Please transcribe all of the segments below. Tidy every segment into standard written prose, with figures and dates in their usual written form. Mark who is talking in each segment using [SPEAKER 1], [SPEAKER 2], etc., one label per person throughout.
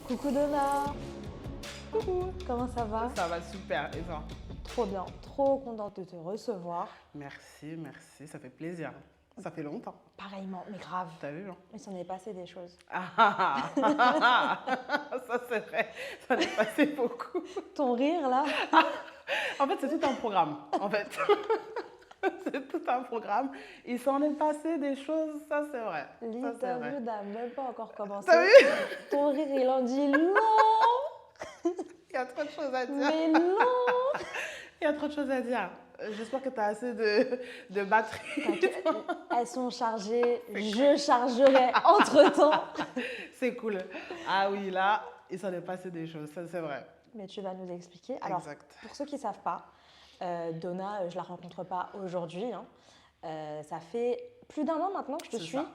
[SPEAKER 1] Coucou Donna,
[SPEAKER 2] Coucou.
[SPEAKER 1] comment ça va?
[SPEAKER 2] Ça va super, et toi?
[SPEAKER 1] Trop bien, trop contente de te recevoir.
[SPEAKER 2] Merci, merci, ça fait plaisir. Ça fait longtemps.
[SPEAKER 1] Pareillement, mais grave.
[SPEAKER 2] T'as vu, hein?
[SPEAKER 1] Il s'en est passé des choses.
[SPEAKER 2] Ça c'est vrai, ça m'est passé beaucoup.
[SPEAKER 1] Ton rire là,
[SPEAKER 2] En fait, c'est tout un programme, en fait. C'est tout un programme. Il s'en est passé des choses, ça c'est vrai. Ça, c'est
[SPEAKER 1] l'interview
[SPEAKER 2] vrai.
[SPEAKER 1] n'a même pas encore commencé.
[SPEAKER 2] T'as vu?
[SPEAKER 1] Ton rire, il en dit non,
[SPEAKER 2] Il y a trop de choses à dire.
[SPEAKER 1] mais non.
[SPEAKER 2] Il y a trop de choses à dire. J'espère que tu as assez de batterie.
[SPEAKER 1] T'inquiète, elles sont chargées, je chargerai entre-temps.
[SPEAKER 2] C'est cool. Ah oui, là, il s'en est passé des choses, ça c'est vrai.
[SPEAKER 1] Mais tu vas nous expliquer. Alors,
[SPEAKER 2] Exact.
[SPEAKER 1] pour ceux qui ne savent pas, Donna, je ne la rencontre pas aujourd'hui. Hein. Ça fait plus d'un an maintenant que je te
[SPEAKER 2] C'est
[SPEAKER 1] suis.
[SPEAKER 2] ça.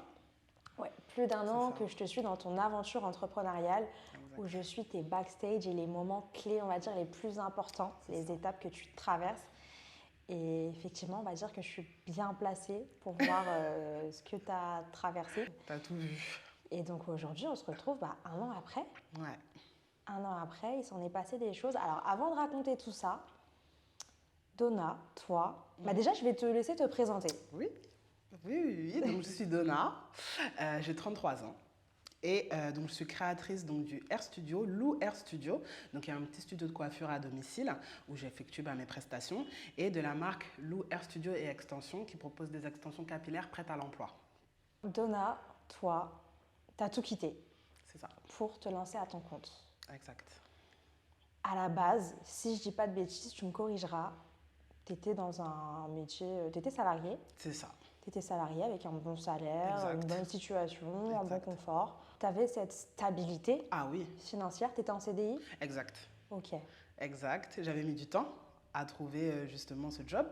[SPEAKER 1] Ouais, plus d'un an
[SPEAKER 2] ça.
[SPEAKER 1] que je te suis dans ton aventure entrepreneuriale, où je suis tes backstage et les moments clés, on va dire, les plus importants, les étapes que tu traverses. Et effectivement, on va dire que je suis bien placée pour voir ce que tu as traversé.
[SPEAKER 2] T'as tout vu.
[SPEAKER 1] Et donc aujourd'hui, on se retrouve un an après.
[SPEAKER 2] Ouais.
[SPEAKER 1] Un an après, il s'en est passé des choses. Alors avant de raconter tout ça, Donna, toi, déjà je vais te laisser te présenter.
[SPEAKER 2] Oui, oui. Donc, je suis Donna, j'ai 33 ans. Et donc, je suis créatrice donc, du Hair Studio, Lou Hair Studio. Donc, il y a un petit studio de coiffure à domicile où j'effectue mes prestations. Et de la marque Lou Hair Studio et Extensions qui propose des extensions capillaires prêtes à l'emploi.
[SPEAKER 1] Donna, toi, tu as tout quitté
[SPEAKER 2] C'est ça,
[SPEAKER 1] pour te lancer à ton compte.
[SPEAKER 2] exact.
[SPEAKER 1] À la base, si je dis pas de bêtises, tu me corrigeras, tu étais dans un métier, tu étais salarié.
[SPEAKER 2] C'est ça.
[SPEAKER 1] Tu étais salarié avec un bon salaire,
[SPEAKER 2] Exact.
[SPEAKER 1] une bonne situation, un bon
[SPEAKER 2] Exact.
[SPEAKER 1] confort. Tu avais cette stabilité
[SPEAKER 2] Ah oui,
[SPEAKER 1] financière, tu étais en CDI?
[SPEAKER 2] exact.
[SPEAKER 1] Ok.
[SPEAKER 2] Exact. J'avais mis du temps à trouver justement ce job.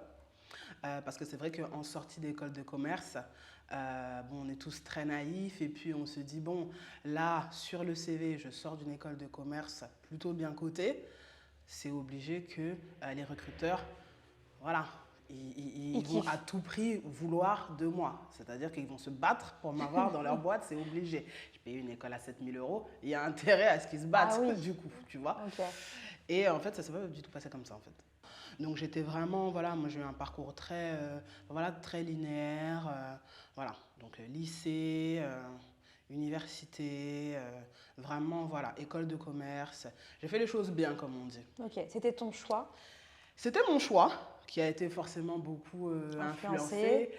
[SPEAKER 2] Parce que c'est vrai qu'en sortie d'école de commerce, on est tous très naïfs et puis on se dit, bon, là, sur le CV, je sors d'une école de commerce plutôt bien cotée, c'est obligé que les recruteurs, voilà, ils vont
[SPEAKER 1] kiffent.
[SPEAKER 2] à tout prix vouloir de moi. C'est-à-dire qu'ils vont se battre pour m'avoir dans leur boîte, c'est obligé. Je paye une école à 7 000 €, il y a intérêt à ce qu'ils se battent,
[SPEAKER 1] Ah oui.
[SPEAKER 2] du coup, tu vois.
[SPEAKER 1] Ok.
[SPEAKER 2] Et en fait, ça ne s'est pas du tout passé comme ça, en fait. Donc j'étais vraiment, voilà, moi j'ai eu un parcours très, très linéaire, voilà. Donc lycée, université, vraiment, voilà, école de commerce. J'ai fait les choses bien, comme on dit.
[SPEAKER 1] Ok, c'était ton choix.
[SPEAKER 2] C'était mon choix, qui a été forcément beaucoup
[SPEAKER 1] Influencé.
[SPEAKER 2] influencé,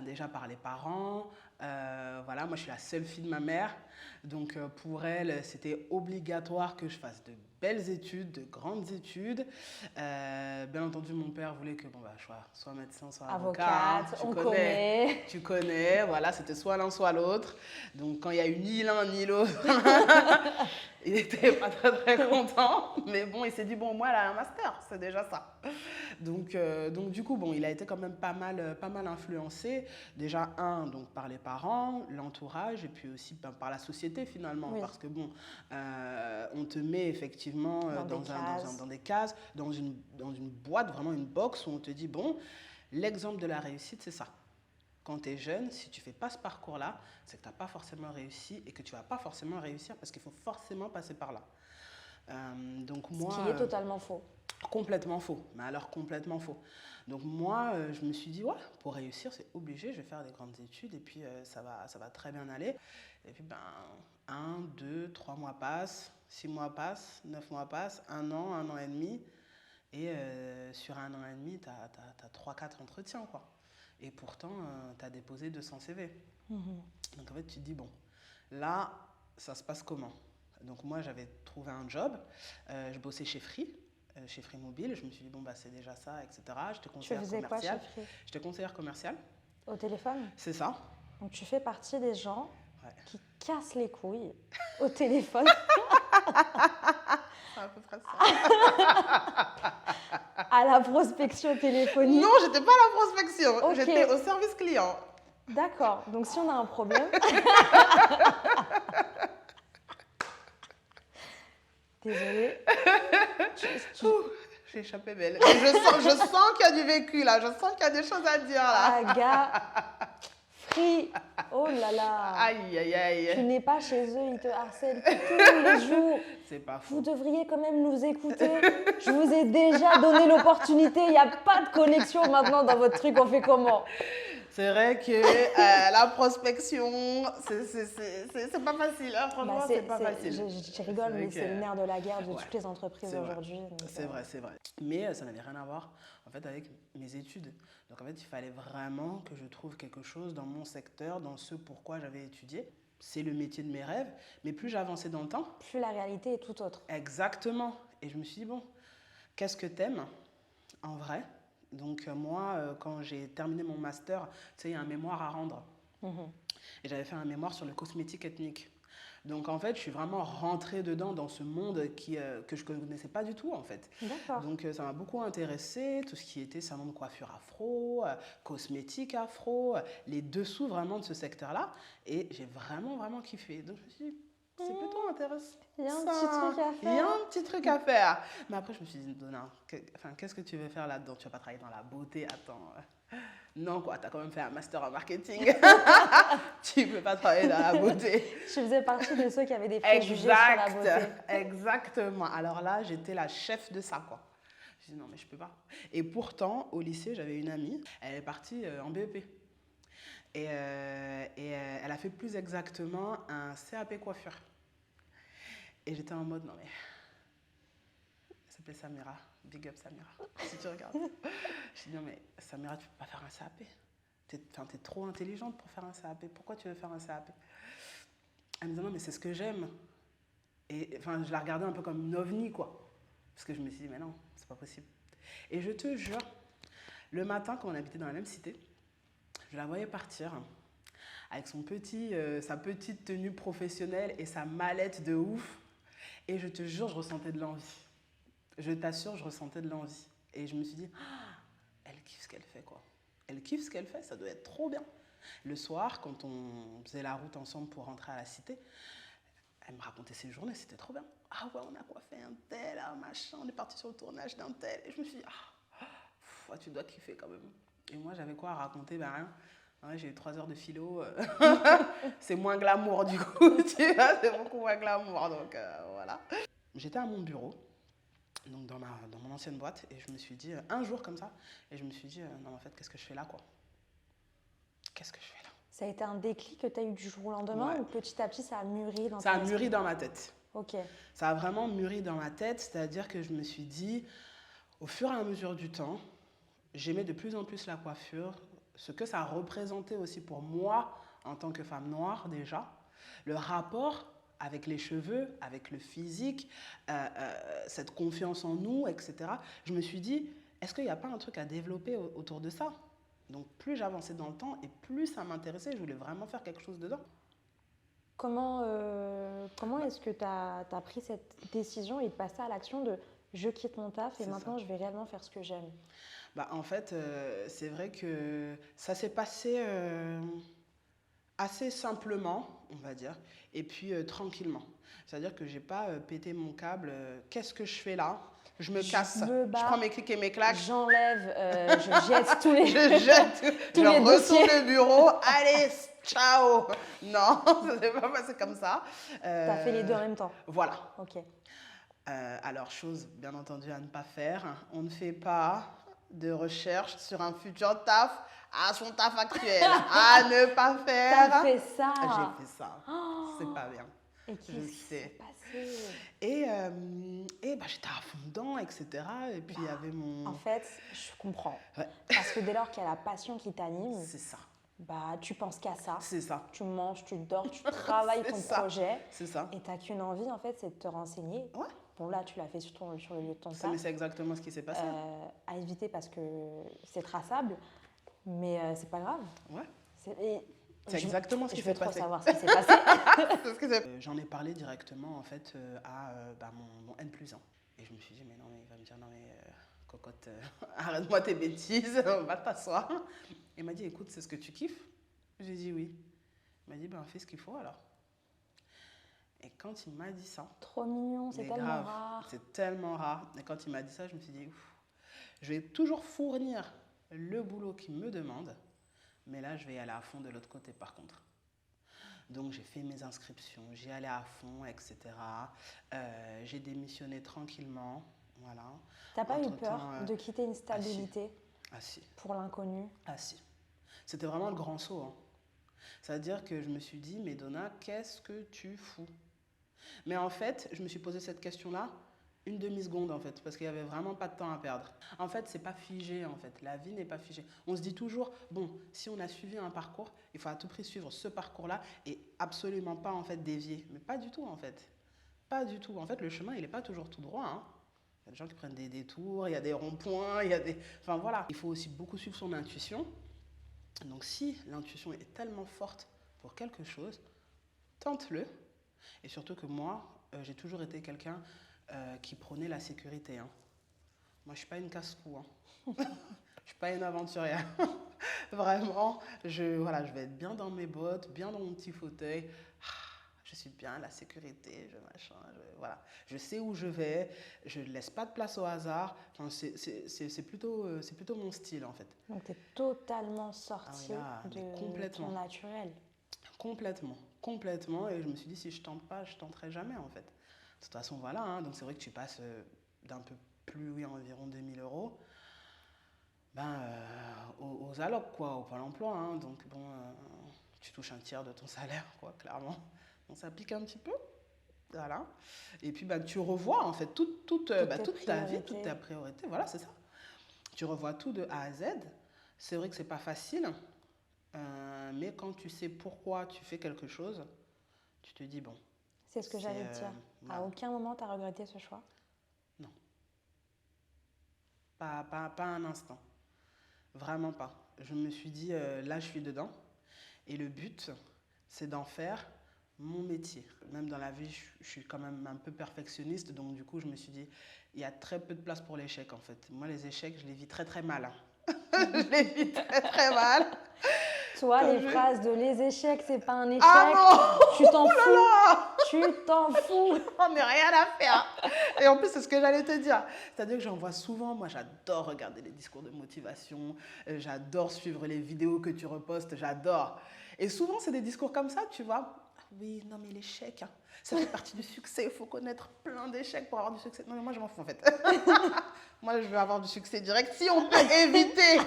[SPEAKER 2] déjà par les parents. Voilà, moi je suis la seule fille de ma mère, donc pour elle c'était obligatoire que je fasse de belles études, de grandes études. Bien entendu, mon père voulait que je sois médecin, soit avocat.
[SPEAKER 1] Avocate, on connaît.
[SPEAKER 2] Tu connais, voilà, c'était soit l'un soit l'autre. Donc quand il y a eu ni l'un ni l'autre, il n'était pas très content. Mais bon, il s'est dit, bon, moi, elle a un master, c'est déjà ça. Donc du coup, bon, il a été quand même pas mal influencé. Déjà, donc par les parents, l'entourage, et puis aussi par la société finalement.
[SPEAKER 1] Oui.
[SPEAKER 2] Parce que bon, on te met effectivement dans des cases, dans une boîte, vraiment une box où on te dit, bon, l'exemple de la réussite, c'est ça. Quand tu es jeune, si tu ne fais pas ce parcours-là, c'est que tu n'as pas forcément réussi et que tu ne vas pas forcément réussir parce qu'il faut forcément passer par là. Donc moi,
[SPEAKER 1] Ce qui est totalement faux.
[SPEAKER 2] Complètement faux, mais alors complètement faux. Donc moi, je me suis dit, ouais, pour réussir, c'est obligé, je vais faire des grandes études et puis ça va très bien aller. Et puis 1, 2, 3 mois passent, 6 mois passent, 9 mois passent, un an et demi. Et sur un an et demi, tu as 3-4 entretiens, quoi. Et pourtant, tu as déposé 200 CV. Donc en fait, tu te dis, bon, là, ça se passe comment? Donc moi, j'avais trouvé un job, je bossais chez Free Mobile. Je me suis dit, bon, c'est déjà ça, etc. J'étais conseillère
[SPEAKER 1] Tu faisais
[SPEAKER 2] commerciale.
[SPEAKER 1] quoi chez Free?
[SPEAKER 2] J'étais conseillère commerciale.
[SPEAKER 1] Au téléphone?
[SPEAKER 2] C'est ça.
[SPEAKER 1] Donc tu fais partie des gens
[SPEAKER 2] Ouais.
[SPEAKER 1] qui cassent les couilles au téléphone.
[SPEAKER 2] C'est à peu près ça.
[SPEAKER 1] À la prospection téléphonique.
[SPEAKER 2] Non, j'étais pas à la prospection.
[SPEAKER 1] Ok.
[SPEAKER 2] J'étais au service client.
[SPEAKER 1] D'accord. Donc si on a un problème. Désolée.
[SPEAKER 2] J'ai échappé belle. Mais je sens qu'il y a du vécu là. Je sens qu'il y a des choses à dire là.
[SPEAKER 1] Ah, gars. Free. Oh là là.
[SPEAKER 2] Aïe, aïe,
[SPEAKER 1] Tu
[SPEAKER 2] aïe.
[SPEAKER 1] n'es pas chez eux, ils te harcèlent tous les jours.
[SPEAKER 2] C'est pas
[SPEAKER 1] Vous
[SPEAKER 2] faux.
[SPEAKER 1] devriez quand même nous écouter. Je vous ai déjà donné l'opportunité. Il n'y a pas de connexion maintenant dans votre truc. On fait comment?
[SPEAKER 2] C'est vrai que la prospection, c'est pas facile. Hein, franchement, c'est pas facile.
[SPEAKER 1] Je rigole,
[SPEAKER 2] C'est
[SPEAKER 1] mais
[SPEAKER 2] vrai
[SPEAKER 1] c'est
[SPEAKER 2] que-
[SPEAKER 1] le nerf de la guerre de
[SPEAKER 2] Ouais,
[SPEAKER 1] toutes les entreprises
[SPEAKER 2] c'est vrai.
[SPEAKER 1] aujourd'hui. Donc,
[SPEAKER 2] C'est vrai, c'est vrai. Mais ça n'avait rien à voir en fait avec mes études. Donc en fait, il fallait vraiment que je trouve quelque chose dans mon secteur, dans ce pourquoi j'avais étudié. C'est le métier de mes rêves. Mais plus j'avançais dans le temps,
[SPEAKER 1] Plus la réalité est tout autre.
[SPEAKER 2] exactement. Et je me suis dit, bon, qu'est-ce que t'aimes en vrai? Donc moi, quand j'ai terminé mon master, tu sais, il y a un mémoire à rendre.
[SPEAKER 1] Mhm.
[SPEAKER 2] Et j'avais fait un mémoire sur le cosmétique ethnique. Donc en fait, je suis vraiment rentrée dedans dans ce monde que je ne connaissais pas du tout en fait.
[SPEAKER 1] D'accord.
[SPEAKER 2] Donc ça m'a beaucoup intéressée, tout ce qui était salon de coiffure afro, cosmétique afro, les dessous vraiment de ce secteur-là. Et j'ai vraiment, vraiment kiffé. Donc je me suis dit, c'est plutôt intéressant.
[SPEAKER 1] Il y a un
[SPEAKER 2] Ça,
[SPEAKER 1] petit truc à
[SPEAKER 2] il y a
[SPEAKER 1] faire.
[SPEAKER 2] un petit truc à faire. Mais après, je me suis dit, non, qu'est-ce que tu veux faire là-dedans? Tu vas pas travailler dans la beauté, attends. Non, quoi, t'as quand même fait un master en marketing. Tu peux pas travailler dans la beauté.
[SPEAKER 1] Je faisais partie de ceux qui avaient des préjugés sur la beauté.
[SPEAKER 2] Exactement. Alors là, j'étais la chef de ça, quoi. Je dis non, mais je peux pas. Et pourtant, au lycée, j'avais une amie, elle est partie en BEP. Elle a fait plus exactement un CAP coiffure. Et j'étais en mode, non mais, elle s'appelait Samira, big up Samira, si tu regardes. Je dis non mais Samira, tu peux pas faire un CAP. T'es trop intelligente pour faire un CAP. Pourquoi tu veux faire un CAP? Elle me dit non mais c'est ce que j'aime. Et enfin, je la regardais un peu comme une ovni, quoi. Parce que je me suis dit, mais non, c'est pas possible. Et je te jure, le matin, quand on habitait dans la même cité, je la voyais partir avec sa petite tenue professionnelle et sa mallette de ouf. Et je te jure, je ressentais de l'envie. Je t'assure, je ressentais de l'envie. Et je me suis dit, ah, elle kiffe ce qu'elle fait, quoi. Elle kiffe ce qu'elle fait, ça doit être trop bien. Le soir, quand on faisait la route ensemble pour rentrer à la cité, elle me racontait ses journées, c'était trop bien. Ah ouais, on a coiffé un tel, ah, machin, on est parti sur le tournage d'un tel. Et je me suis dit, tu dois kiffer quand même. Et moi, j'avais quoi à raconter? Ben rien. Ouais, j'ai eu 3 heures de philo. C'est moins glamour du coup, tu vois, c'est beaucoup moins glamour. Donc voilà. J'étais à mon bureau, donc dans mon ancienne boîte, et je me suis dit, un jour comme ça, et je me suis dit, non, en fait, qu'est-ce que je fais là, quoi? Qu'est-ce que je fais là?
[SPEAKER 1] Ça a été un déclic que tu as eu du jour au lendemain
[SPEAKER 2] Ouais.
[SPEAKER 1] ou petit à petit ça a mûri dans
[SPEAKER 2] Ça a
[SPEAKER 1] ton
[SPEAKER 2] mûri
[SPEAKER 1] esprit?
[SPEAKER 2] dans ma tête.
[SPEAKER 1] Ok.
[SPEAKER 2] Ça a vraiment mûri dans ma tête, c'est-à-dire que je me suis dit, au fur et à mesure du temps, j'aimais de plus en plus la coiffure, ce que ça représentait aussi pour moi en tant que femme noire déjà, le rapport avec les cheveux, avec le physique, cette confiance en nous, etc. Je me suis dit, est-ce qu'il n'y a pas un truc à développer autour de ça? Donc plus j'avançais dans le temps et plus ça m'intéressait, je voulais vraiment faire quelque chose dedans.
[SPEAKER 1] Comment est-ce que tu as pris cette décision et de passer à l'action de je quitte mon taf et
[SPEAKER 2] C'est
[SPEAKER 1] maintenant
[SPEAKER 2] ça.
[SPEAKER 1] je vais réellement faire ce que j'aime?
[SPEAKER 2] Bah, en fait, c'est vrai que ça s'est passé assez simplement, on va dire, et puis tranquillement. C'est-à-dire que j'ai pas pété mon câble. Qu'est-ce que je fais là? Je me casse.
[SPEAKER 1] me
[SPEAKER 2] Je
[SPEAKER 1] barre.
[SPEAKER 2] prends mes clics et mes claques.
[SPEAKER 1] J'enlève, je jette tous les...
[SPEAKER 2] Je jette.
[SPEAKER 1] Tous
[SPEAKER 2] Je
[SPEAKER 1] les
[SPEAKER 2] retourne
[SPEAKER 1] dossiers.
[SPEAKER 2] le bureau. Allez, ciao. Non, ça s'est pas passé comme ça.
[SPEAKER 1] T'as fait les deux en même temps?
[SPEAKER 2] Voilà.
[SPEAKER 1] Ok.
[SPEAKER 2] Alors, chose bien entendu à ne pas faire, on ne fait pas de recherche sur un futur taf à son taf actuel. À ne pas faire.
[SPEAKER 1] T'as fait ça?
[SPEAKER 2] J'ai fait ça.
[SPEAKER 1] Oh.
[SPEAKER 2] C'est pas bien.
[SPEAKER 1] Et
[SPEAKER 2] Je
[SPEAKER 1] qu'est-ce qui s'est
[SPEAKER 2] sais.
[SPEAKER 1] passé?
[SPEAKER 2] Et bah, j'étais à fond dedans, etc. Et puis il y avait mon...
[SPEAKER 1] En fait, je comprends.
[SPEAKER 2] Ouais.
[SPEAKER 1] Parce que dès lors qu'il y a la passion qui t'anime,
[SPEAKER 2] C'est ça.
[SPEAKER 1] bah, tu penses qu'à ça.
[SPEAKER 2] C'est ça.
[SPEAKER 1] Tu manges, tu dors, tu travailles
[SPEAKER 2] C'est
[SPEAKER 1] ton
[SPEAKER 2] ça.
[SPEAKER 1] projet.
[SPEAKER 2] C'est ça.
[SPEAKER 1] Et t'as qu'une envie, en fait, c'est de te renseigner.
[SPEAKER 2] Ouais.
[SPEAKER 1] Bon, là, tu l'as fait sur le lieu de ton taf.
[SPEAKER 2] Mais c'est exactement ce qui s'est passé.
[SPEAKER 1] À éviter parce que c'est traçable. Mais c'est pas grave.
[SPEAKER 2] Ouais.
[SPEAKER 1] C'est
[SPEAKER 2] exactement ce qui
[SPEAKER 1] Je veux
[SPEAKER 2] s'est
[SPEAKER 1] trop
[SPEAKER 2] passé.
[SPEAKER 1] savoir ce qui s'est passé.
[SPEAKER 2] C'est ce que c'est. J'en ai parlé directement en fait à mon N+1. Et je me suis dit, mais non, mais il va me dire, non, mais cocotte, arrête-moi tes bêtises, va t'asseoir. Il m'a dit, écoute, c'est ce que tu kiffes? J'ai dit oui. Il m'a dit, ben fais ce qu'il faut alors. Et quand il m'a dit ça,
[SPEAKER 1] Trop mignon, c'est
[SPEAKER 2] mais
[SPEAKER 1] tellement
[SPEAKER 2] grave,
[SPEAKER 1] rare.
[SPEAKER 2] c'est tellement rare. Et quand il m'a dit ça, je me suis dit, ouf, je vais toujours fournir le boulot qu'il me demande, mais là, je vais y aller à fond de l'autre côté par contre. Donc j'ai fait mes inscriptions, j'y allais à fond, etc. J'ai démissionné tranquillement, voilà.
[SPEAKER 1] T'as pas eu peur
[SPEAKER 2] Entre-temps,
[SPEAKER 1] de quitter une
[SPEAKER 2] ah si,
[SPEAKER 1] stabilité
[SPEAKER 2] ah si,
[SPEAKER 1] pour l'inconnu?
[SPEAKER 2] ah si. C'était vraiment le grand saut, hein. C'est-à-dire que je me suis dit, mais Donna, qu'est-ce que tu fous? Mais en fait, je me suis posé cette question-là une demi-seconde en fait, parce qu'il n'y avait vraiment pas de temps à perdre. En fait, c'est pas figé en fait, la vie n'est pas figée. On se dit toujours, bon, si on a suivi un parcours, il faut à tout prix suivre ce parcours-là et absolument pas en fait dévier. Mais pas du tout en fait, pas du tout. En fait, le chemin, il n'est pas toujours tout droit, hein. Il y a des gens qui prennent des détours, il y a des ronds-points, il y a des... Enfin voilà, il faut aussi beaucoup suivre son intuition. Donc si l'intuition est tellement forte pour quelque chose, tente-le. Et surtout que moi, j'ai toujours été quelqu'un qui prônait la sécurité, hein. Moi, je ne suis pas une casse-cou, hein. Je ne suis pas une aventurière. Vraiment, voilà, je vais être bien dans mes bottes, bien dans mon petit fauteuil. Je suis bien, la sécurité, voilà. Je sais où je vais, je ne laisse pas de place au hasard. Enfin, c'est plutôt mon style, en fait.
[SPEAKER 1] Donc tu es totalement sorti
[SPEAKER 2] Ah oui, là, mais
[SPEAKER 1] de
[SPEAKER 2] complètement.
[SPEAKER 1] ton naturel.
[SPEAKER 2] Complètement, complètement. Et je me suis dit, si je tente pas, je tenterai jamais, en fait. De toute façon, voilà, hein. Donc c'est vrai que tu passes d'un peu plus, oui, environ 2000 euros, ben, aux allocs, quoi, au Pôle emploi, hein. Donc bon, tu touches un tiers de ton salaire, quoi, clairement. Donc ça pique un petit peu, voilà. Et puis ben, tu revois, en fait, toute ta vie, toute ta priorité, voilà, c'est ça. Tu revois tout de A à Z. C'est vrai que c'est pas facile, mais quand tu sais pourquoi tu fais quelque chose, tu te dis, bon.
[SPEAKER 1] C'est ce que j'allais te dire.
[SPEAKER 2] Voilà.
[SPEAKER 1] À aucun moment, tu as regretté ce choix?
[SPEAKER 2] Non. Pas un instant. Vraiment pas. Je me suis dit, là, je suis dedans. Et le but, c'est d'en faire mon métier. Même dans la vie, je suis quand même un peu perfectionniste. Donc, du coup, je me suis dit, il y a très peu de place pour l'échec, en fait. Moi, les échecs, je les vis très, très mal, hein. Je les vis très, très mal.
[SPEAKER 1] Toi, les phrases de les échecs, c'est pas un échec.
[SPEAKER 2] Ah non!
[SPEAKER 1] Tu t'en fous. Tu t'en fous.
[SPEAKER 2] On n'a rien à faire. Et en plus, c'est ce que j'allais te dire. C'est-à-dire que j'en vois souvent. Moi, j'adore regarder les discours de motivation. J'adore suivre les vidéos que tu repostes. J'adore. Et souvent, c'est des discours comme ça, tu vois. Oui, non, mais l'échec, hein, ça fait partie du succès. Il faut connaître plein d'échecs pour avoir du succès. Non, mais moi, je m'en fous, en fait. Moi, je veux avoir du succès direct. Si on peut éviter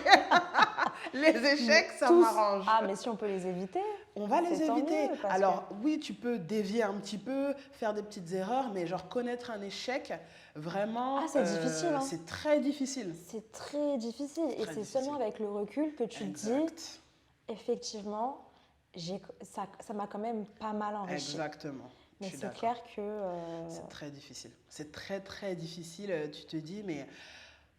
[SPEAKER 2] les échecs, ça m'arrange.
[SPEAKER 1] Ah, mais si on peut les éviter,
[SPEAKER 2] on va les éviter.
[SPEAKER 1] Mieux,
[SPEAKER 2] alors oui, tu peux dévier un petit peu, faire des petites erreurs, mais genre connaître un échec, vraiment,
[SPEAKER 1] c'est difficile, hein.
[SPEAKER 2] C'est très difficile.
[SPEAKER 1] C'est très difficile. Et c'est seulement avec le recul que tu te dis, effectivement, ça m'a quand même pas mal enrichi.
[SPEAKER 2] Exactement.
[SPEAKER 1] Mais c'est clair que...
[SPEAKER 2] C'est très difficile. C'est très, très difficile. Tu te dis, mais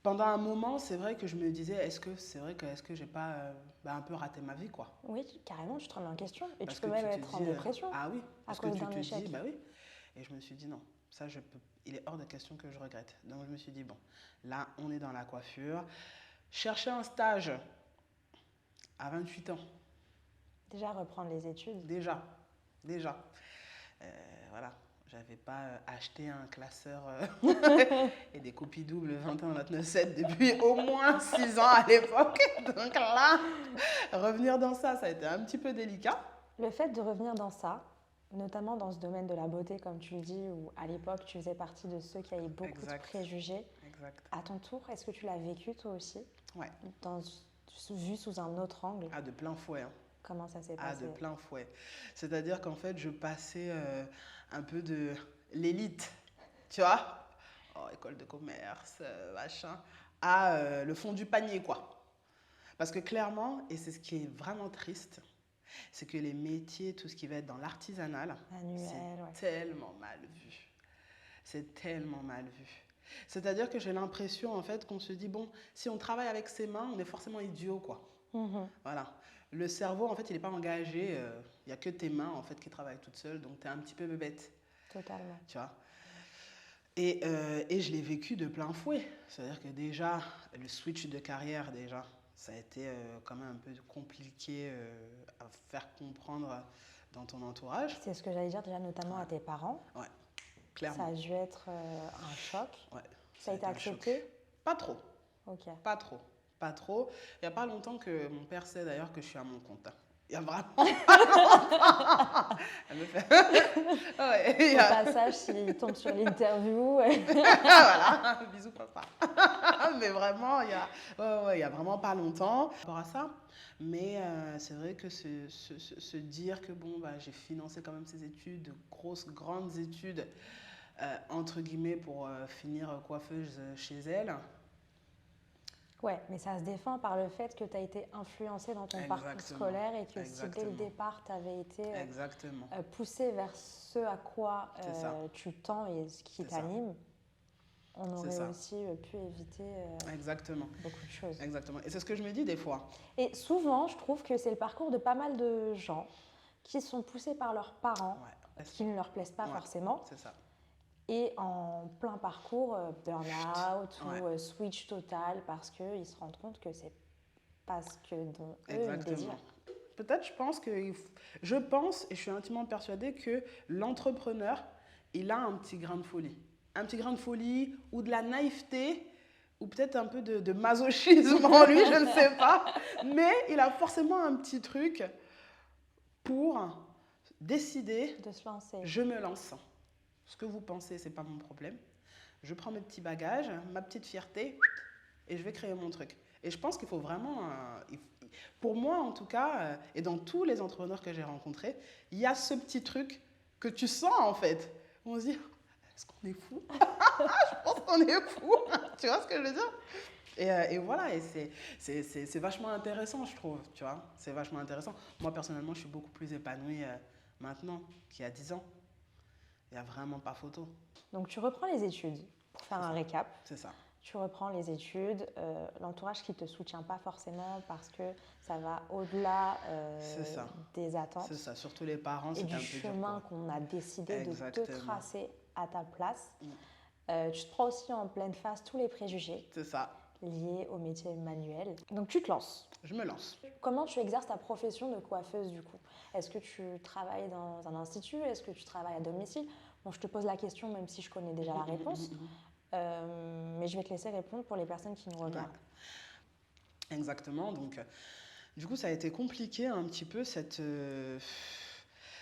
[SPEAKER 2] pendant un moment, c'est vrai que je me disais, est-ce que j'ai pas un peu raté ma vie, quoi.
[SPEAKER 1] Oui, carrément, tu te remets en question. Et
[SPEAKER 2] parce
[SPEAKER 1] tu peux même être en dépression.
[SPEAKER 2] Ah oui,
[SPEAKER 1] à cause d'un échec.
[SPEAKER 2] Dis, bah oui. Et je me suis dit, non, ça, il est hors de question que je regrette. Donc, je me suis dit, bon, là, on est dans la coiffure. Chercher un stage à 28 ans.
[SPEAKER 1] Déjà, reprendre les études.
[SPEAKER 2] Déjà. Voilà. J'avais pas acheté un classeur et des copies doubles 21-29-7 depuis au moins 6 ans à l'époque. Donc là, revenir dans ça a été un petit peu délicat.
[SPEAKER 1] Le fait de revenir dans ça, notamment dans ce domaine de la beauté, comme tu le dis, où à l'époque, tu faisais partie de ceux qui avaient beaucoup de préjugés.
[SPEAKER 2] Exact.
[SPEAKER 1] À ton tour, est-ce que tu l'as vécu toi aussi?
[SPEAKER 2] Ouais.
[SPEAKER 1] Vu sous un autre angle?
[SPEAKER 2] Ah, de plein fouet, hein.
[SPEAKER 1] Comment ça s'est passé?
[SPEAKER 2] Ah, de plein fouet. C'est-à-dire qu'en fait, je passais un peu de l'élite, tu vois, école de commerce, machin, à le fond du panier, quoi. Parce que clairement, et c'est ce qui est vraiment triste, c'est que les métiers, tout ce qui va être dans l'artisanal, c'est tellement mal vu. C'est tellement mal vu. C'est-à-dire que j'ai l'impression, en fait, qu'on se dit, bon, si on travaille avec ses mains, on est forcément idiot, quoi. Voilà. Le cerveau, en fait, il n'est pas engagé. Il n'y a que tes mains, en fait, qui travaillent toutes seules. Donc, tu es un petit peu bébête.
[SPEAKER 1] Totalement.
[SPEAKER 2] Tu vois. Et je l'ai vécu de plein fouet. C'est-à-dire que déjà, le switch de carrière, déjà, ça a été quand même un peu compliqué à faire comprendre dans ton entourage.
[SPEAKER 1] C'est ce que j'allais dire déjà, notamment à tes parents.
[SPEAKER 2] Ouais, clairement.
[SPEAKER 1] Ça a dû être un choc.
[SPEAKER 2] Ouais.
[SPEAKER 1] Ça a été accepté?
[SPEAKER 2] Pas trop.
[SPEAKER 1] Ok.
[SPEAKER 2] Pas trop. Il n'y a pas longtemps que mon père sait d'ailleurs que je suis à mon compte. Il y a vraiment pas longtemps. Elle me fait... Ouais, il y
[SPEAKER 1] Au
[SPEAKER 2] a-
[SPEAKER 1] passage, s'il tombe sur l'interview,
[SPEAKER 2] Voilà, bisous papa. Mais vraiment, il y a vraiment pas longtemps par rapport à ça. Mais c'est vrai que se dire que bon, bah, j'ai financé quand même ces études, de grosses, grandes études, entre guillemets, pour finir coiffeuse chez elle.
[SPEAKER 1] ouais, mais ça se défend par le fait que tu as été influencée dans ton parcours
[SPEAKER 2] Exactement.
[SPEAKER 1] scolaire et que si dès le
[SPEAKER 2] Exactement.
[SPEAKER 1] départ, tu avais été
[SPEAKER 2] Exactement.
[SPEAKER 1] poussée vers ce à quoi
[SPEAKER 2] C'est ça.
[SPEAKER 1] tu tends et ce qui
[SPEAKER 2] C'est ça.
[SPEAKER 1] t'anime, on
[SPEAKER 2] C'est
[SPEAKER 1] aurait
[SPEAKER 2] ça.
[SPEAKER 1] aussi pu éviter
[SPEAKER 2] Exactement.
[SPEAKER 1] beaucoup de choses.
[SPEAKER 2] Exactement. Et c'est ce que je me dis des fois.
[SPEAKER 1] Et souvent, je trouve que c'est le parcours de pas mal de gens qui sont poussés par leurs parents,
[SPEAKER 2] Ouais.
[SPEAKER 1] qui ne leur plaisent pas
[SPEAKER 2] Ouais.
[SPEAKER 1] forcément,
[SPEAKER 2] C'est ça.
[SPEAKER 1] et en plein parcours burn-out
[SPEAKER 2] Ouais.
[SPEAKER 1] ou switch total parce qu'ils se rendent compte que c'est pas ce que dont eux ils
[SPEAKER 2] Exactement.
[SPEAKER 1] désirent.
[SPEAKER 2] Peut-être, je pense et je suis intimement persuadée que l'entrepreneur, il a un petit grain de folie. Un petit grain de folie ou de la naïveté ou peut-être un peu de masochisme en lui, je ne sais pas. Mais il a forcément un petit truc pour décider,
[SPEAKER 1] De se lancer.
[SPEAKER 2] je me lance. Ce que vous pensez, ce n'est pas mon problème. Je prends mes petits bagages, ma petite fierté et je vais créer mon truc. Et je pense qu'il faut vraiment, pour moi en tout cas, et dans tous les entrepreneurs que j'ai rencontrés, il y a ce petit truc que tu sens en fait. On se dit, est-ce qu'on est fou? Je pense qu'on est fou. Tu vois ce que je veux dire? Et voilà, et c'est vachement intéressant, je trouve, tu vois. C'est vachement intéressant. Moi, personnellement, je suis beaucoup plus épanouie maintenant qu'il y a 10 ans. Il n'y a vraiment pas photo.
[SPEAKER 1] Donc tu reprends les études, pour faire un récap.
[SPEAKER 2] C'est ça.
[SPEAKER 1] Tu reprends les études, l'entourage qui ne te soutient pas forcément parce que ça va au-delà
[SPEAKER 2] C'est ça.
[SPEAKER 1] des attentes
[SPEAKER 2] C'est ça. Surtout les parents,
[SPEAKER 1] et
[SPEAKER 2] c'est
[SPEAKER 1] du
[SPEAKER 2] un peu dur.
[SPEAKER 1] chemin qu'on a décidé de te
[SPEAKER 2] Exactement.
[SPEAKER 1] tracer à ta place.
[SPEAKER 2] Mm.
[SPEAKER 1] Tu te prends aussi en pleine face tous les préjugés
[SPEAKER 2] C'est ça.
[SPEAKER 1] liés au métier manuel. Donc tu te lances.
[SPEAKER 2] Je me lance.
[SPEAKER 1] Comment tu exerces ta profession de coiffeuse du coup? Est-ce que tu travailles dans un institut? Est-ce que tu travailles à domicile? Bon, je te pose la question même si je connais déjà la réponse. Mais je vais te laisser répondre pour les personnes qui nous regardent.
[SPEAKER 2] Ouais. Exactement. Donc, du coup, ça a été compliqué un petit peu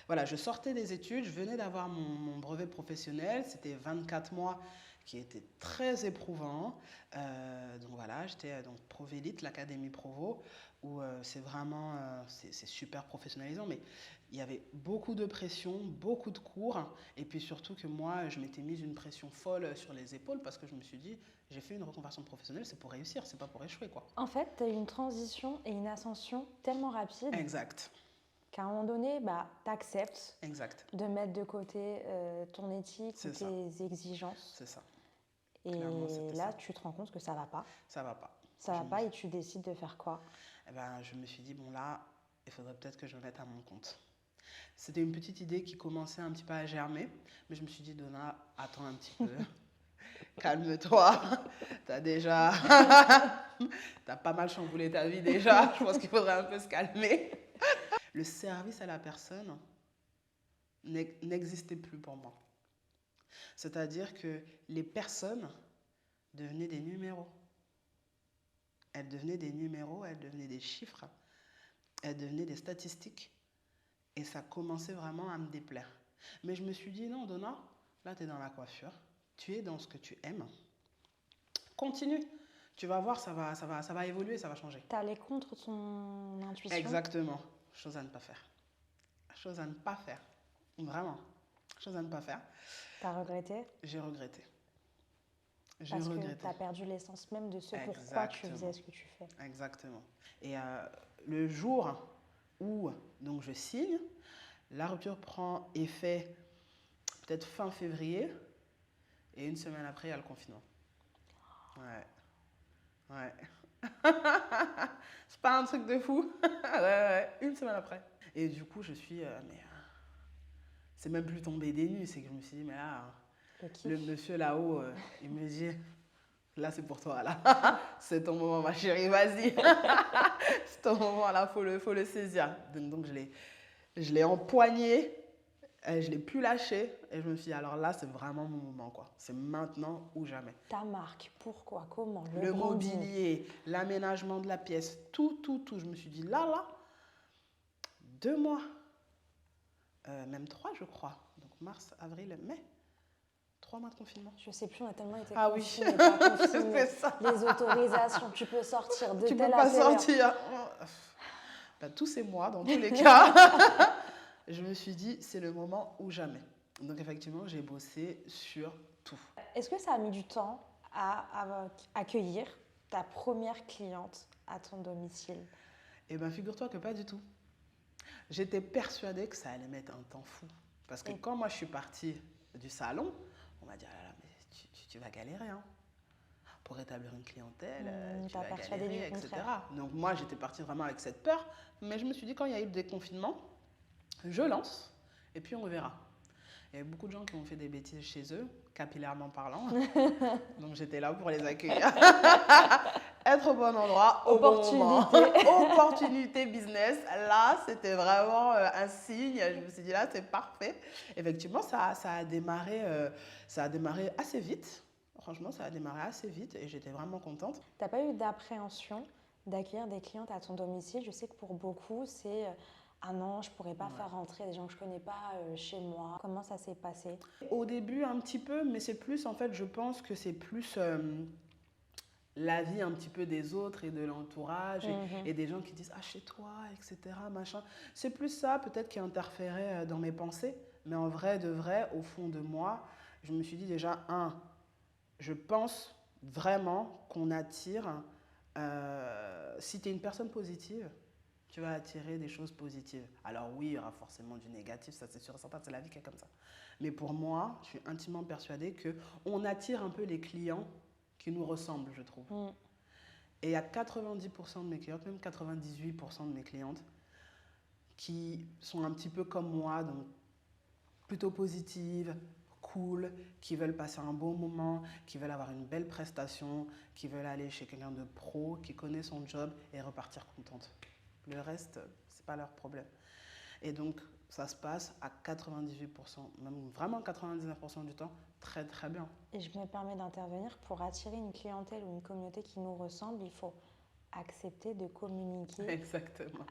[SPEAKER 2] Voilà, je sortais des études, je venais d'avoir mon brevet professionnel. C'était 24 mois qui étaient très éprouvants. Donc voilà, j'étais donc Provélite, l'Académie Provo, où c'est vraiment, c'est super professionnalisant, mais il y avait beaucoup de pression, beaucoup de cours, et puis surtout que moi, je m'étais mise une pression folle sur les épaules parce que je me suis dit, j'ai fait une reconversion professionnelle, c'est pour réussir, c'est pas pour échouer, quoi.
[SPEAKER 1] En fait, tu as eu une transition et une ascension tellement rapide
[SPEAKER 2] Exact,
[SPEAKER 1] qu'à un moment donné, bah, tu acceptes
[SPEAKER 2] exact,
[SPEAKER 1] de mettre de côté ton éthique ou
[SPEAKER 2] C'est ça.
[SPEAKER 1] tes exigences.
[SPEAKER 2] c'est ça,
[SPEAKER 1] Et
[SPEAKER 2] Clairement, c'était
[SPEAKER 1] là,
[SPEAKER 2] ça.
[SPEAKER 1] tu te rends compte que ça va pas.
[SPEAKER 2] ça va pas.
[SPEAKER 1] Ça va
[SPEAKER 2] Je
[SPEAKER 1] pas
[SPEAKER 2] me-
[SPEAKER 1] et tu décides de faire quoi?
[SPEAKER 2] Eh ben, je me suis dit, bon là, il faudrait peut-être que je me mette à mon compte. C'était une petite idée qui commençait un petit peu à germer, mais je me suis dit, Donna, attends un petit peu, calme-toi, t'as déjà, t'as pas mal chamboulé ta vie déjà, je pense qu'il faudrait un peu se calmer. Le service à la personne n'existait plus pour moi. C'est-à-dire que les personnes devenaient des numéros. Elles devenaient des numéros, elles devenaient des chiffres, elles devenaient des statistiques. Et ça commençait vraiment à me déplaire. Mais je me suis dit, non, Donna, là, tu es dans la coiffure, tu es dans ce que tu aimes. Continue. Tu vas voir, ça va évoluer, ça va changer.
[SPEAKER 1] Tu allé contre ton intuition.
[SPEAKER 2] Exactement. Chose à ne pas faire. Chose à ne pas faire. Vraiment. Chose à ne pas faire.
[SPEAKER 1] Tu as regretté
[SPEAKER 2] J'ai regretté. J'ai
[SPEAKER 1] parce que
[SPEAKER 2] regretté.
[SPEAKER 1] tu as perdu l'essence même de ce pourquoi tu
[SPEAKER 2] Exactement.
[SPEAKER 1] faisais ce que tu fais.
[SPEAKER 2] Exactement. Et le jour où donc, je signe, la rupture prend effet peut-être fin février, et une semaine après, il y a le confinement. Ouais. Ouais. C'est pas un truc de fou. Ouais, une semaine après. Et du coup, je suis... c'est même plus tombé des nues, c'est que je me suis dit, mais là, le monsieur là-haut, il me dit, là, c'est pour toi, là. C'est ton moment, ma chérie, vas-y. C'est ton moment, là, faut le saisir. Donc je l'ai empoigné, et je l'ai plus lâché, et je me suis dit, alors là, c'est vraiment mon moment, quoi. C'est maintenant ou jamais.
[SPEAKER 1] Ta marque, pourquoi, comment,
[SPEAKER 2] Le
[SPEAKER 1] branding.
[SPEAKER 2] mobilier, l'aménagement de la pièce, tout. Je me suis dit, là, 2 mois, même 3 je crois. Donc mars, avril, mai. 3 mois de confinement.
[SPEAKER 1] Je sais plus, on a tellement été
[SPEAKER 2] Ah oui,
[SPEAKER 1] confinés, pas confinés.
[SPEAKER 2] c'est ça.
[SPEAKER 1] Les autorisations, tu peux sortir de
[SPEAKER 2] Tu
[SPEAKER 1] telle
[SPEAKER 2] peux
[SPEAKER 1] à
[SPEAKER 2] pas
[SPEAKER 1] telle heure.
[SPEAKER 2] sortir. Ben, tous ces mois, dans tous les cas, je me suis dit, c'est le moment ou jamais. Donc effectivement, j'ai bossé sur tout.
[SPEAKER 1] Est-ce que ça a mis du temps à accueillir ta première cliente à ton domicile?
[SPEAKER 2] Eh bien, figure-toi que pas du tout. J'étais persuadée que ça allait mettre un temps fou. Parce que quand moi, je suis partie du salon, on m'a dit, ah là là, mais tu vas galérer, hein. Pour établir une clientèle, tu vas galérer, etc. Donc moi, j'étais partie vraiment avec cette peur. Mais je me suis dit, quand il y a eu le déconfinement, je lance et puis on verra. Il y a beaucoup de gens qui ont fait des bêtises chez eux, capillairement parlant. Donc j'étais là pour les accueillir. Être au bon endroit, au bon moment. Opportunité business. Là, c'était vraiment un signe. Je me suis dit, là, c'est parfait. Effectivement, ça a démarré assez vite. Franchement, ça a démarré assez vite et j'étais vraiment contente.
[SPEAKER 1] Tu n'as pas eu d'appréhension d'accueillir des clientes à ton domicile? Je sais que pour beaucoup, c'est ah non, je ne pourrais pas faire rentrer des gens que je ne connais pas chez moi. Comment ça s'est passé?
[SPEAKER 2] Au début, un petit peu, mais c'est plus, en fait, je pense que c'est plus l'avis un petit peu des autres et de l'entourage et des gens qui disent ah, chez toi, etc. Machin. C'est plus ça, peut-être, qui interférait dans mes pensées. Mais en vrai, de vrai, au fond de moi, je me suis dit déjà, je pense vraiment qu'on attire, si tu es une personne positive, tu vas attirer des choses positives. Alors oui, il y aura forcément du négatif, ça c'est sûr et certain, c'est la vie qui est comme ça. Mais pour moi, je suis intimement persuadée qu'on attire un peu les clients qui nous ressemblent, je trouve. Et il y a 90% de mes clientes, même 98% de mes clientes, qui sont un petit peu comme moi, donc plutôt positives, cool, qui veulent passer un bon moment, qui veulent avoir une belle prestation, qui veulent aller chez quelqu'un de pro, qui connaît son job et repartir contente. Le reste, c'est pas leur problème. Et donc, ça se passe à 98%, même vraiment 99% du temps, très très bien.
[SPEAKER 1] Et je me permets d'intervenir. Pour attirer une clientèle ou une communauté qui nous ressemble, il faut accepter de communiquer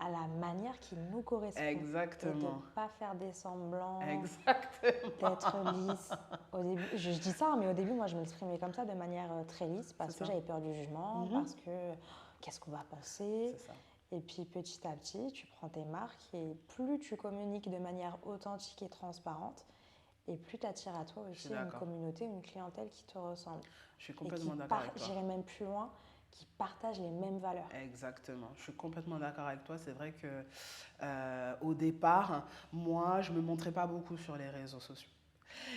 [SPEAKER 1] à la manière qui nous correspond.
[SPEAKER 2] Exactement.
[SPEAKER 1] Et de ne pas faire des semblants.
[SPEAKER 2] Exactement.
[SPEAKER 1] D'être lisse. Au début, je dis ça, mais au début, moi, je m'exprimais comme ça de manière très lisse parce que j'avais peur du jugement, parce que qu'est-ce qu'on va penser.
[SPEAKER 2] C'est ça.
[SPEAKER 1] Et puis petit à petit, tu prends tes marques et plus tu communiques de manière authentique et transparente, et plus tu attires à toi aussi une communauté, une clientèle qui te ressemble.
[SPEAKER 2] Je suis complètement d'accord avec toi.
[SPEAKER 1] J'irai même plus loin, qui partagent les mêmes valeurs.
[SPEAKER 2] Exactement, je suis complètement d'accord avec toi. C'est vrai que au départ, moi, je ne me montrais pas beaucoup sur les réseaux sociaux.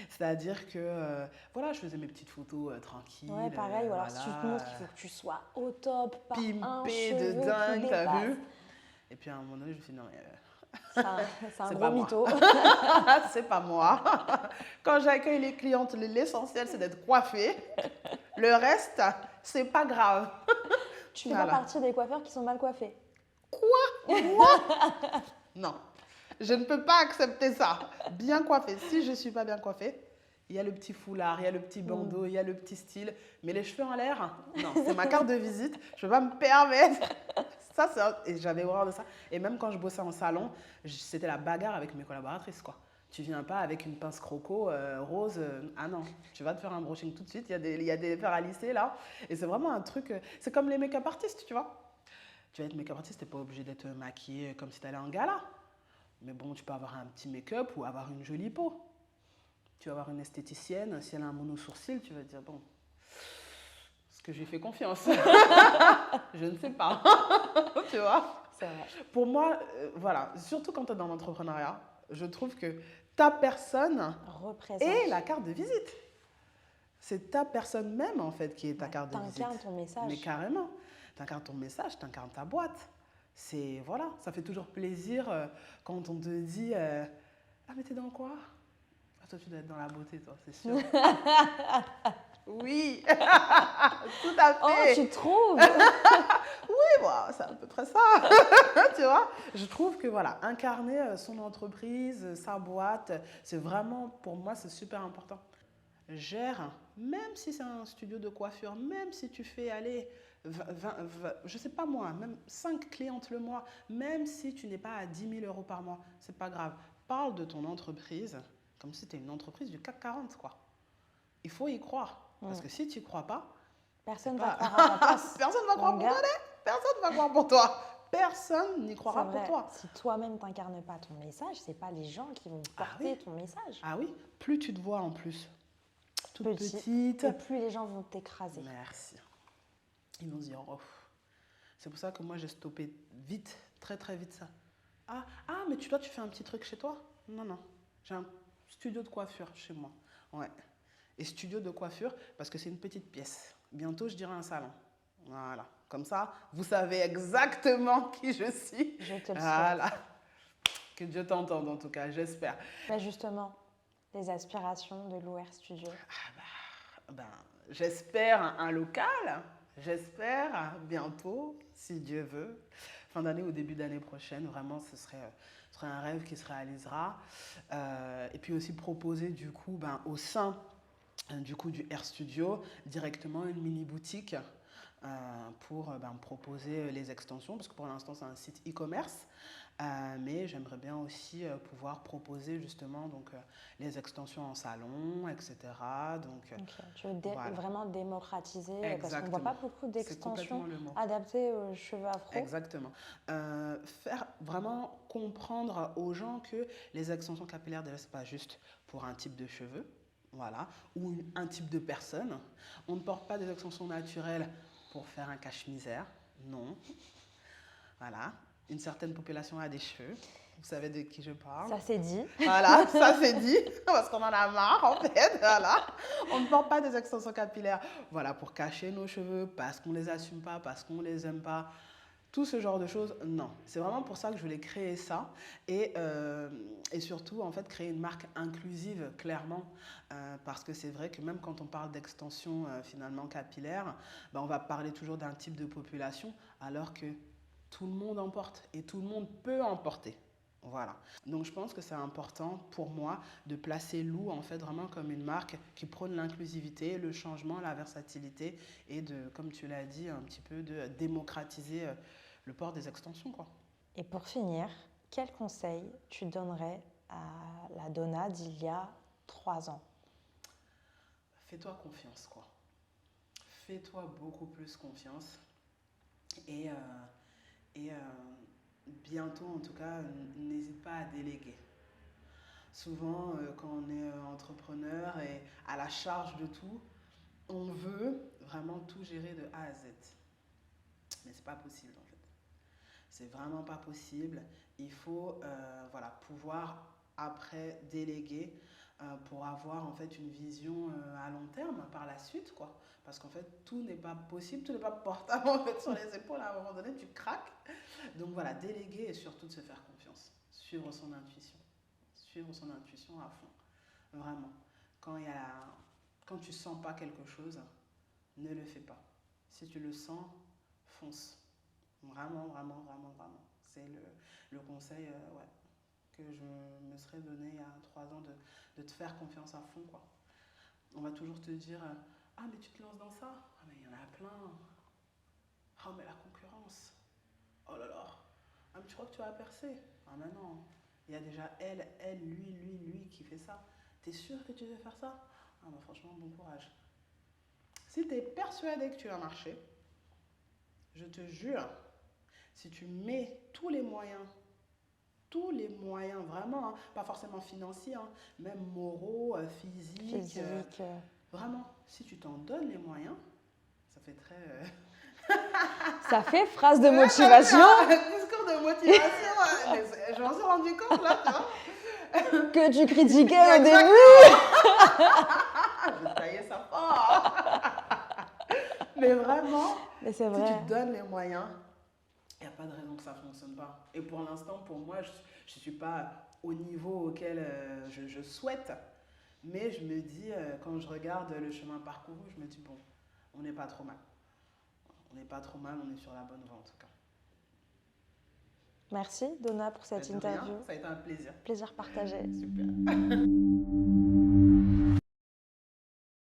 [SPEAKER 2] C'est-à-dire que voilà, je faisais mes petites photos tranquilles.
[SPEAKER 1] Ouais, pareil. Ou alors si tu te montres, il faut que tu sois au top, pas un
[SPEAKER 2] pimpé
[SPEAKER 1] cheveu
[SPEAKER 2] de dingue, t'as vu?
[SPEAKER 1] dépasse.
[SPEAKER 2] Et puis à un moment donné, je me suis dit non,
[SPEAKER 1] c'est un gros mytho.
[SPEAKER 2] C'est pas moi. Quand j'accueille les clientes, l'essentiel c'est d'être coiffée. Le reste, c'est pas grave.
[SPEAKER 1] Tu fais pas partie des coiffeurs qui sont mal coiffés.
[SPEAKER 2] Quoi? Moi? Non. Je ne peux pas accepter ça. Bien coiffée. Si je ne suis pas bien coiffée, il y a le petit foulard, il y a le petit bandeau, il y a le petit style. Mais les cheveux en l'air, non, c'est ma carte de visite. Je ne peux pas me permettre. Et j'avais horreur de ça. Et même quand je bossais en salon, c'était la bagarre avec mes collaboratrices, quoi. Tu viens pas avec une pince croco rose. Ah non, tu vas te faire un brushing tout de suite. Il y a des fers à lisser là. Et c'est vraiment un truc. C'est comme les make-up artistes, tu vois. Tu vas être make-up artiste, tu n'es pas obligé d'être maquillée comme si tu allais en gala. Mais bon, tu peux avoir un petit make-up ou avoir une jolie peau. Tu vas avoir une esthéticienne, si elle a un mono-sourcil, tu vas te dire, bon, est-ce que je lui fais confiance? Je ne sais pas. Tu vois?
[SPEAKER 1] C'est vrai.
[SPEAKER 2] Pour moi, voilà, surtout quand tu es dans l'entrepreneuriat, je trouve que ta personne est la carte de visite. C'est ta personne même, en fait, qui est ta carte de visite.
[SPEAKER 1] T'incarnes ton message.
[SPEAKER 2] Mais carrément. T'incarnes ton message, t'incarnes ta boîte. C'est, voilà, ça fait toujours plaisir quand on te dit ah, mais t'es dans quoi? Ah, toi, tu dois être dans la beauté, toi, c'est sûr. Oui, tout à fait.
[SPEAKER 1] Oh, tu trouves?
[SPEAKER 2] Oui, bon, c'est à peu près ça. Tu vois? Je trouve que, voilà, incarner son entreprise, sa boîte, c'est vraiment, pour moi, c'est super important. gère, même si c'est un studio de coiffure, même si tu fais aller 20, je sais pas moi, même 5 clientes le mois, même si tu n'es pas à 10 000 € par mois, c'est pas grave. Parle de ton entreprise comme si c'était une entreprise du CAC 40, quoi. Il faut y croire. Parce que si tu n'y crois pas,
[SPEAKER 1] personne ne va croire à ta place.
[SPEAKER 2] Personne ne va croire pour toi, personne ne va croire pour toi. Personne n'y croira
[SPEAKER 1] C'est
[SPEAKER 2] pour
[SPEAKER 1] vrai.
[SPEAKER 2] toi.
[SPEAKER 1] Si toi-même t'incarnes pas ton message, c'est pas les gens qui vont porter ton message.
[SPEAKER 2] Ah oui, plus tu te vois en plus toute petite,
[SPEAKER 1] et plus les gens vont t'écraser.
[SPEAKER 2] Merci. Ils vont se dire, oh. C'est pour ça que moi j'ai stoppé vite, très très vite ça. Ah, mais tu fais un petit truc chez toi? Non, j'ai un studio de coiffure chez moi. Ouais. Et studio de coiffure parce que c'est une petite pièce. Bientôt je dirai un salon. Voilà. Comme ça, vous savez exactement qui je suis.
[SPEAKER 1] Je te le
[SPEAKER 2] souhaite. Que Dieu t'entende en tout cas, j'espère.
[SPEAKER 1] Mais justement, les aspirations de l'OR Studio.
[SPEAKER 2] J'espère un local. J'espère bientôt, si Dieu veut, fin d'année ou début d'année prochaine. Vraiment, ce serait un rêve qui se réalisera. Et puis aussi proposer du coup, au sein du R Studio, directement une mini-boutique pour proposer les extensions, parce que pour l'instant c'est un site e-commerce, mais j'aimerais bien aussi pouvoir proposer justement les extensions en salon, etc. Donc,
[SPEAKER 1] tu veux vraiment démocratiser.
[SPEAKER 2] Exactement.
[SPEAKER 1] Parce qu'on ne voit pas beaucoup d'extensions adaptées aux cheveux afro.
[SPEAKER 2] Exactement. Faire vraiment comprendre aux gens que les extensions capillaires, déjà, ce n'est pas juste pour un type de cheveux, voilà, ou un type de personne. On ne porte pas des extensions naturelles pour faire un cache-misère, non. Voilà, une certaine population a des cheveux. Vous savez de qui je parle.
[SPEAKER 1] Ça c'est dit.
[SPEAKER 2] Voilà, ça c'est dit, parce qu'on en a marre en fait, voilà. On ne porte pas des extensions capillaires, voilà, pour cacher nos cheveux, parce qu'on ne les assume pas, parce qu'on ne les aime pas. Tout ce genre de choses, non. C'est vraiment pour ça que je voulais créer ça et surtout, en fait, créer une marque inclusive, clairement, parce que c'est vrai que même quand on parle d'extension finalement capillaire, on va parler toujours d'un type de population, alors que tout le monde en porte et tout le monde peut en porter. Voilà. Donc, je pense que c'est important pour moi de placer Lou en fait vraiment comme une marque qui prône l'inclusivité, le changement, la versatilité et de, comme tu l'as dit, un petit peu de démocratiser le port des extensions, quoi.
[SPEAKER 1] Et pour finir, quel conseil tu donnerais à la Donna d'il y a 3 ans?
[SPEAKER 2] Fais-toi confiance, quoi. Fais-toi beaucoup plus confiance et bientôt, en tout cas, n'hésite pas à déléguer. Souvent, quand on est entrepreneur et à la charge de tout, on veut vraiment tout gérer de A à Z. Mais c'est pas possible, en fait. C'est vraiment pas possible. Il faut pouvoir après déléguer pour avoir en fait une vision à long terme par la suite, quoi. Parce qu'en fait, tout n'est pas possible, tout n'est pas portable en fait sur les épaules. À un moment donné, tu craques. Donc voilà, déléguer et surtout de se faire confiance. Suivre son intuition. Suivre son intuition à fond. Vraiment. Quand tu sens pas quelque chose, ne le fais pas. Si tu le sens, fonce. Vraiment, vraiment, vraiment, vraiment. C'est le conseil que je me serais donné il y a 3 ans de te faire confiance à fond, quoi. On va toujours te dire ah, mais tu te lances dans ça? Ah, mais il y en a plein. Ah, mais la concurrence. Oh là là. Ah, mais tu crois que tu vas percer? Ah, mais non. Il y a déjà elle, lui qui fait ça. T'es sûr que tu veux faire ça? Ah, bah franchement, bon courage. Si tu es persuadé que tu vas marcher, je te jure, si tu mets tous les moyens vraiment, hein, pas forcément financiers, hein, même moraux, physiques, vraiment, si tu t'en donnes les moyens, ça fait très...
[SPEAKER 1] Ça fait phrase de motivation.
[SPEAKER 2] Discours de motivation, je m'en suis rendu compte là, tu vois.
[SPEAKER 1] Que tu critiquais au début.
[SPEAKER 2] Je taillais ça fort. Mais vraiment,
[SPEAKER 1] mais c'est
[SPEAKER 2] si
[SPEAKER 1] vrai.
[SPEAKER 2] tu te donnes les moyens, il n'y a pas de raison que ça ne fonctionne pas. Et pour l'instant, pour moi, je ne suis pas au niveau auquel je souhaite. Mais je me dis, quand je regarde le chemin parcouru, je me dis, bon, on n'est pas trop mal. On n'est pas trop mal, on est sur la bonne voie en tout cas.
[SPEAKER 1] Merci Donna pour cette interview.
[SPEAKER 2] Ça a été un plaisir.
[SPEAKER 1] Plaisir partagé.
[SPEAKER 2] Super.